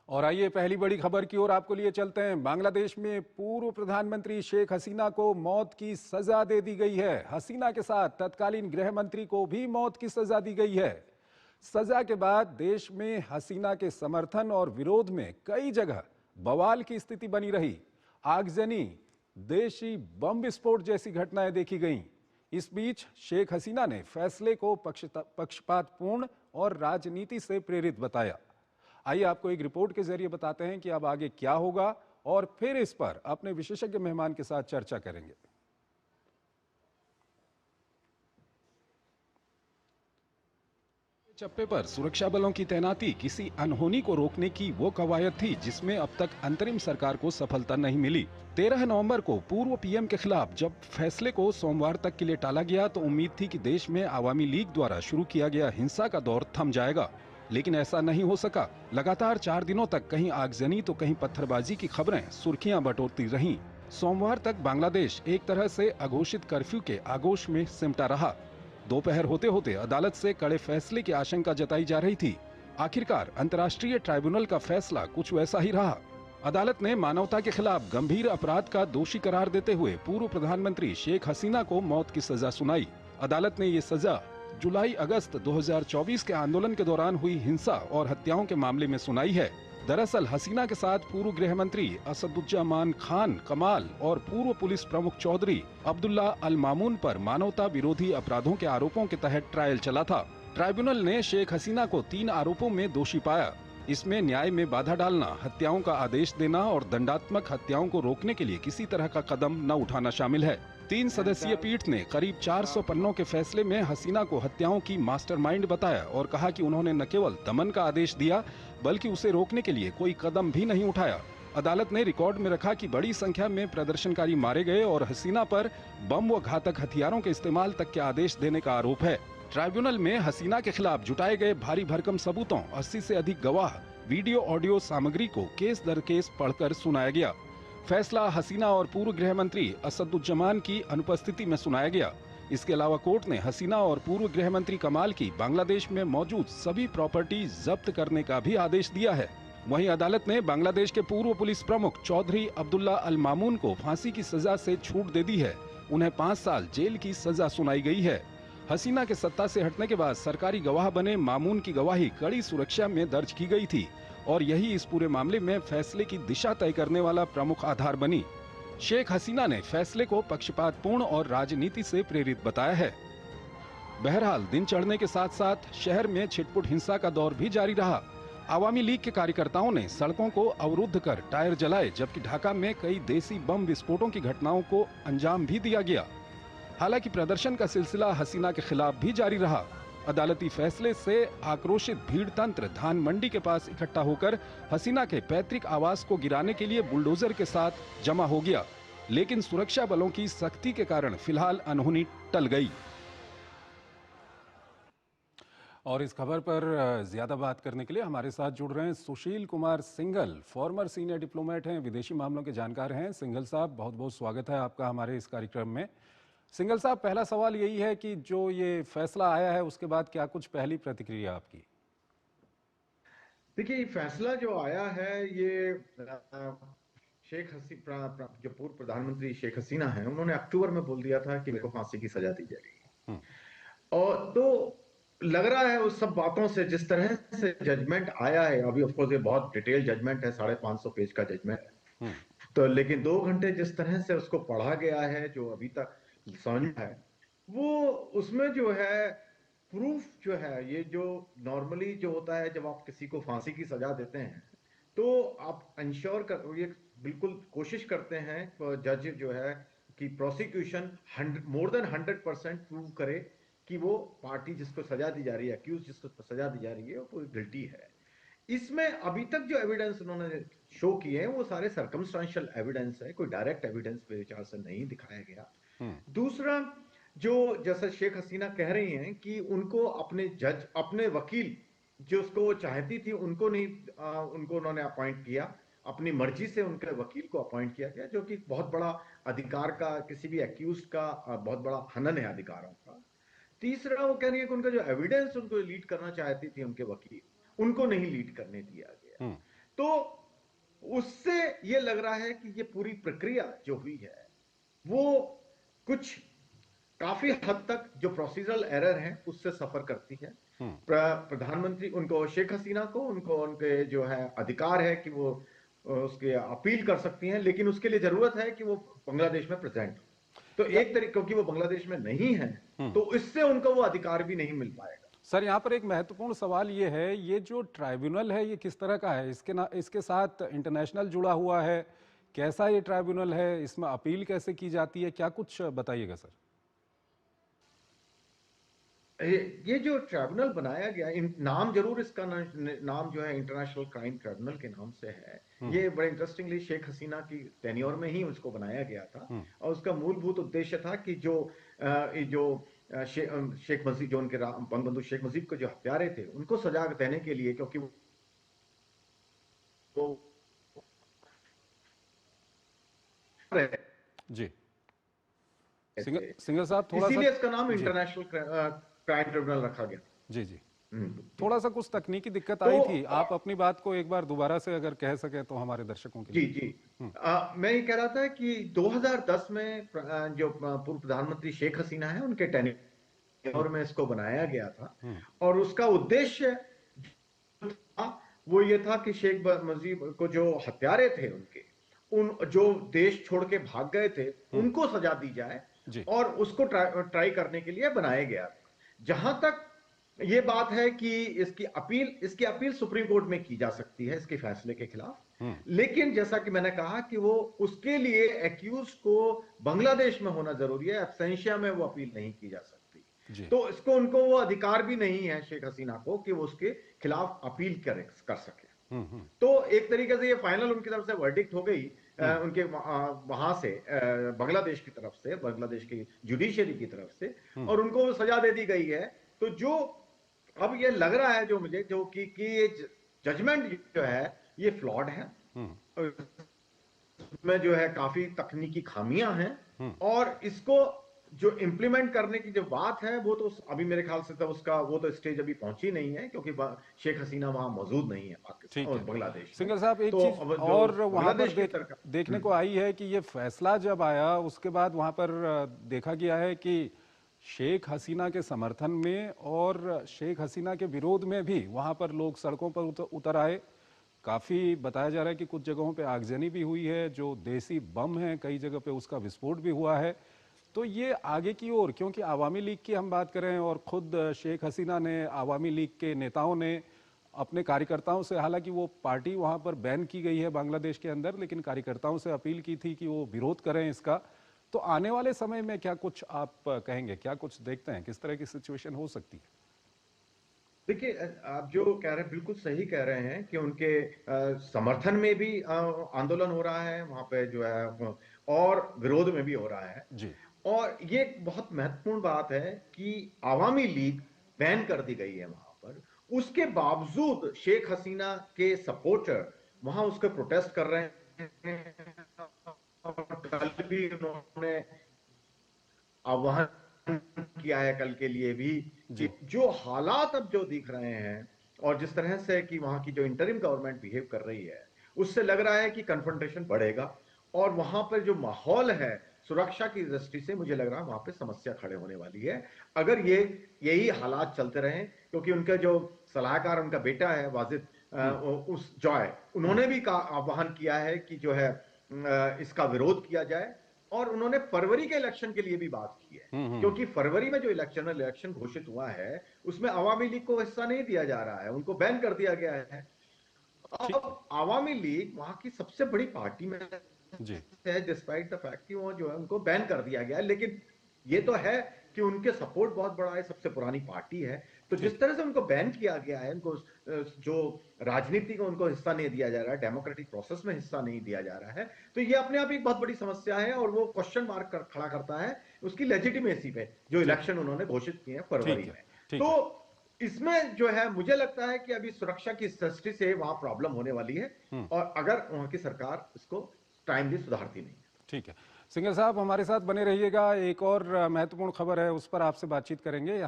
और आइए पहली बड़ी खबर की ओर आपको लिए चलते हैं। बांग्लादेश में पूर्व प्रधानमंत्री शेख हसीना को मौत की सजा दे दी गई है। हसीना के साथ तत्कालीन गृह मंत्री को भी मौत की सजा दी गई है। सजा के बाद देश में हसीना के समर्थन और विरोध में कई जगह बवाल की स्थिति बनी रही। आगजनी, देशी बम विस्फोट जैसी घटनाएं देखी गईं। इस बीच शेख हसीना ने फैसले को पक्षपातपूर्ण और राजनीति से प्रेरित बताया। आइए आपको एक रिपोर्ट के जरिए बताते हैं कि अब आगे क्या होगा और फिर इस पर अपने विशेषज्ञ मेहमान के साथ चर्चा करेंगे। चप्पे पर सुरक्षा बलों की तैनाती किसी अनहोनी को रोकने की वो कवायद थी जिसमें अब तक अंतरिम सरकार को सफलता नहीं मिली। 13 नवंबर को पूर्व पीएम के खिलाफ जब फैसले को सोमवार तक के लिए टाला गया तो उम्मीद थी कि देश में आवामी लीग द्वारा शुरू किया गया हिंसा का दौर थम जाएगा, लेकिन ऐसा नहीं हो सका। लगातार 4 दिनों तक कहीं आगजनी तो कहीं पत्थरबाजी की खबरें सुर्खियां बटोरती रहीं। सोमवार तक बांग्लादेश एक तरह से अघोषित कर्फ्यू के आगोश में सिमटा रहा। दोपहर होते होते अदालत से कड़े फैसले की आशंका जताई जा रही थी। आखिरकार अंतर्राष्ट्रीय ट्राइब्यूनल का फैसला कुछ वैसा ही रहा। अदालत ने मानवता के खिलाफ गंभीर अपराध का दोषी करार देते हुए पूर्व प्रधानमंत्री शेख हसीना को मौत की सजा सुनाई। अदालत ने ये सजा जुलाई अगस्त 2024 के आंदोलन के दौरान हुई हिंसा और हत्याओं के मामले में सुनाई है। दरअसल हसीना के साथ पूर्व गृह मंत्री असदुज्जमान खान कमाल और पूर्व पुलिस प्रमुख चौधरी अब्दुल्ला अल मामून पर मानवता विरोधी अपराधों के आरोपों के तहत ट्रायल चला था। ट्राइब्यूनल ने शेख हसीना को 3 आरोपों में दोषी पाया। इसमें न्याय में बाधा डालना, हत्याओं का आदेश देना और दंडात्मक हत्याओं को रोकने के लिए किसी तरह का कदम न उठाना शामिल है। 3 सदस्यीय पीठ ने करीब 400 पन्नों के फैसले में हसीना को हत्याओं की मास्टरमाइंड बताया और कहा कि उन्होंने न केवल दमन का आदेश दिया बल्कि उसे रोकने के लिए कोई कदम भी नहीं उठाया। अदालत ने रिकॉर्ड में रखा कि बड़ी संख्या में प्रदर्शनकारी मारे गए और हसीना पर बम व घातक हथियारों के इस्तेमाल तक के आदेश देने का आरोप है। ट्राइब्यूनल में हसीना के खिलाफ जुटाए गए भारी भरकम सबूतों, 80 से अधिक गवाह, वीडियो ऑडियो सामग्री को केस दर केस पढ़कर सुनाया गया। फैसला हसीना और पूर्व गृह मंत्री असदुज्जमान की अनुपस्थिति में सुनाया गया। इसके अलावा कोर्ट ने हसीना और पूर्व गृह मंत्री कमाल की बांग्लादेश में मौजूद सभी प्रॉपर्टी जब्त करने का भी आदेश दिया है। वहीं अदालत ने बांग्लादेश के पूर्व पुलिस प्रमुख चौधरी अब्दुल्ला अल मामून को फांसी की सजा से छूट दे दी है। उन्हें 5 साल जेल की सजा सुनाई गई है। हसीना के सत्ता से हटने के बाद सरकारी गवाह बने मामून की गवाही कड़ी सुरक्षा में दर्ज की गई थी और यही इस पूरे मामले में फैसले की दिशा तय करने वाला प्रमुख आधार बनी। शेख हसीना ने फैसले को पक्षपातपूर्ण और राजनीति से प्रेरित बताया है। बहरहाल दिन चढ़ने के साथ साथ शहर में छिटपुट हिंसा का दौर भी जारी रहा। आवामी लीग के कार्यकर्ताओं ने सड़कों को अवरुद्ध कर टायर जलाए, जबकि ढाका में कई देसी बम विस्फोटों की घटनाओं को अंजाम भी दिया गया। हालांकि प्रदर्शन का सिलसिला हसीना के खिलाफ भी जारी रहा। अदालती फैसले से आक्रोशित भीड़ तंत्र धान मंडी के पास इकट्ठा होकर हसीना के पैतृक आवास को गिराने के लिए बुलडोजर के साथ जमा हो गया, लेकिन सुरक्षा बलों की सख्ती के कारण फिलहाल अनहोनी टल गई। और इस खबर पर ज्यादा बात करने के लिए हमारे साथ जुड़ रहे हैं Sushil Kumar Singhal, former senior diplomat हैं, विदेशी मामलों के जानकार हैं। सिंघल साहब, बहुत बहुत स्वागत है आपका हमारे इस कार्यक्रम में। सिंघल साहब, पहला सवाल यही है कि जो ये फैसला आया है उसके बाद क्या कुछ पहली प्रतिक्रिया आपकी? देखिए, ये फैसला जो आया है ये शेख हसीना, जो पूर्व प्रधानमंत्री शेख हसीना है, उन्होंने अक्टूबर में बोल दिया था कि मेरे को फांसी की सजा दी जाएगी। और तो लग रहा है उस सब बातों से, जिस तरह से जजमेंट आया है, अभी ऑफ कोर्स ये बहुत डिटेल जजमेंट है, 550 पेज का जजमेंट है, तो लेकिन 2 घंटे जिस तरह से उसको पढ़ा गया है, जो अभी तक समझ में है, वो उसमें जो है प्रूफ जो है, ये जो नॉर्मली जो होता है जब आप किसी को फांसी की सजा देते हैं तो आप इंश्योर कर, ये बिल्कुल कोशिश करते हैं जज जो है कि प्रोसिक्यूशन मोर देन 100% प्रूव करे कि वो पार्टी जिसको सजा दी जा रही है, अक्यूज जिसको सजा दी जा रही है, वो गिल्टी है। इसमें अभी तक जो एविडेंस उन्होंने शो किए हैं वो सारे सर्कमस्टांशियल एविडेंस है, कोई डायरेक्ट एविडेंस मेरे विचार से नहीं दिखाया गया। दूसरा, जो जैसा शेख हसीना कह रही हैं कि उनको अपने जज, अपने वकील जो उसको चाहती थी उनको नहीं, उनको उन्होंने अपॉइंट किया, अपनी मर्जी से उनके वकील को अपॉइंट किया गया, जो कि बहुत बड़ा अधिकार का, किसी भी एक्यूज का बहुत बड़ा हनन है अधिकारों का। तीसरा, वो कह रही है कि उनका जो एविडेंस उनको लीड करना चाहती थी उनके वकील, उनको नहीं लीड करने दिया गया। तो ये लग रहा है कि ये पूरी प्रक्रिया जो हुई है वो कुछ काफी हद तक जो प्रोसीजरल एरर है उससे सफर करती है। प्रधानमंत्री उनको, शेख हसीना को, उनको उनके जो है अधिकार है कि वो उसके अपील कर सकती हैं, लेकिन उसके लिए जरूरत है कि वो बांग्लादेश में प्रेजेंट हो। तो एक तरीके, क्योंकि वो बांग्लादेश में नहीं है तो इससे उनको वो अधिकार भी नहीं मिल पाएगा। सर, यहाँ पर एक महत्वपूर्ण सवाल ये है, ये जो ट्राइब्यूनल है ये किस तरह का है? इसके साथ इंटरनेशनल जुड़ा हुआ है? कैसा ये ट्राइब्यूनल है? इसमें अपील कैसे की जाती है? क्या कुछ बताइएगा सर। ये जो ट्राइब्यूनल बनाया गया, नाम जरूर इसका नाम जो है इंटरनेशनल क्राइम ट्राइब्यूनल के नाम से है। ये बड़े इंटरेस्टिंगली शेख हसीना की टेन्योर में ही उसको बनाया गया था, और उसका मूलभूत उद्देश्य था कि जो शेख मुजीब, जो उनके बंगबंधु शेख मुजीब के जो हत्यारे थे, उनको सजा देने के लिए, क्योंकि वो जी सिंगर साहब, थोड़ा इसीलिए सा इसका नाम इंटरनेशनल क्राइम ट्रिब्यूनल रखा गया। जी जी थोड़ा सा कुछ तकनीकी दिक्कत तो आई थी। आप अपनी बात को एक बार दोबारा से अगर कह सके तो हमारे दर्शकों के जी लिए। जी मैं ये कह रहा था कि 2010 में जो पूर्व प्रधानमंत्री शेख हसीना है, उनके टेन्योर में इसको बनाया गया था, और उसका उद्देश्य था वो ये था कि शेख मुजीब को जो हत्यारे थे उनके, उन जो देश छोड़ के भाग गए थे, उनको सजा दी जाए, और उसको ट्राई करने के लिए बनाया गया। जहां तक ये बात है कि इसकी अपील सुप्रीम कोर्ट में की जा सकती है इसके फैसले के खिलाफ, लेकिन जैसा कि मैंने कहा कि वो उसके लिए एक्यूज को बांग्लादेश में होना जरूरी है, एब्सेंशिया में वो अपील नहीं की जा सकती। तो इसको, उनको वो अधिकार भी नहीं है शेख हसीना को कि वो उसके खिलाफ अपील कर सके। तो एक तरीके से ये फाइनल उनकी तरफ से वर्डिक्ट हो गई, उनके वहां से, बांग्लादेश की तरफ से, बांग्लादेश की जुडिशरी की तरफ से, और उनको सजा दे दी गई है। तो जो अब ये लग रहा है, जो मुझे, जो कि ये जजमेंट जो है ये फ्लॉड है, में जो है काफी तकनीकी खामियां हैं, और इसको जो इम्प्लीमेंट करने की जो बात है वो तो अभी मेरे ख्याल से तो उसका वो तो स्टेज अभी पहुंची नहीं है, क्योंकि शेख हसीना वहां मौजूद नहीं है पाकिस्तान और बांग्लादेश। सिंगर साहब, एक चीज और वहां पर देखने को आई है कि ये फैसला जब आया उसके बाद वहां पर देखा गया है कि शेख हसीना के समर्थन में और शेख हसीना के विरोध में भी वहां पर लोग सड़कों पर उतर आए। काफी बताया जा रहा है कि कुछ जगहों पे आगजनी भी हुई है, जो देसी बम है कई जगह पे उसका विस्फोट भी हुआ है। तो ये आगे की ओर, क्योंकि आवामी लीग की हम बात करें और खुद शेख हसीना ने, आवामी लीग के नेताओं ने अपने कार्यकर्ताओं से, हालांकि वो पार्टी वहां पर बैन की गई है बांग्लादेश के अंदर, लेकिन कार्यकर्ताओं से अपील की थी कि वो विरोध करें इसका। तो आने वाले समय में क्या कुछ आप कहेंगे, क्या कुछ देखते हैं, किस तरह की सिचुएशन हो सकती है? देखिए, आप जो कह रहे हैं बिल्कुल सही कह रहे हैं कि उनके समर्थन में भी आंदोलन हो रहा है वहां पे जो है, और विरोध में भी हो रहा है जी। और ये एक बहुत महत्वपूर्ण बात है कि आवामी लीग बैन कर दी गई है वहां पर, उसके बावजूद शेख हसीना के सपोर्टर वहां उसके प्रोटेस्ट कर रहे हैं, और कल भी उन्होंने आह्वान किया है कल के लिए भी कि जो हालात अब जो दिख रहे हैं और जिस तरह से कि वहां की जो इंटरिम गवर्नमेंट बिहेव कर रही है, उससे लग रहा है कि कन्फ्रंटेशन बढ़ेगा, और वहां पर जो माहौल है सुरक्षा की दृष्टि से मुझे लग रहा है वहां पे समस्या खड़े होने वाली है, अगर यही हालात चलते रहे। क्योंकि उनका जो सलाहकार, उनका बेटा है वाजिद, उस जॉय, उन्होंने भी आह्वान किया है कि जो है इसका विरोध किया जाए, और उन्होंने फरवरी के इलेक्शन के लिए भी बात की है, क्योंकि फरवरी में जो इलेक्शन घोषित हुआ है उसमें आवामी लीग को हिस्सा नहीं दिया जा रहा है, उनको बैन कर दिया गया है। अब आवामी लीग वहां की सबसे बड़ी पार्टी में है, डिस्पाइट द फैक्ट कि वो जो है उनको बैन कर दिया गया है, लेकिन ये तो है कि उनके सपोर्ट बहुत बड़ा है, सबसे पुरानी पार्टी है। तो जिस तरह से उनको बैन किया गया है, उनको जो राजनीति को उनको हिस्सा नहीं दिया जा रहा है, डेमोक्रेटिक प्रोसेस में हिस्सा नहीं दिया जा रहा है, तो ये अपने आप एक बहुत बड़ी समस्या है, और वो क्वेश्चन मार्क खड़ा करता है उसकी लेजिटिमेसी पे, जो इलेक्शन उन्होंने घोषित किए हैं फरवरी में। तो इसमें जो है मुझे लगता है कि अभी सुरक्षा की दृष्टि से वहां प्रॉब्लम होने वाली है, और अगर वहां की सरकार इसको टाइमली सुधारती नहीं। ठीक है, सिंगर साहब हमारे साथ बने रहिएगा। एक और महत्वपूर्ण खबर है, उस पर आपसे बातचीत करेंगे।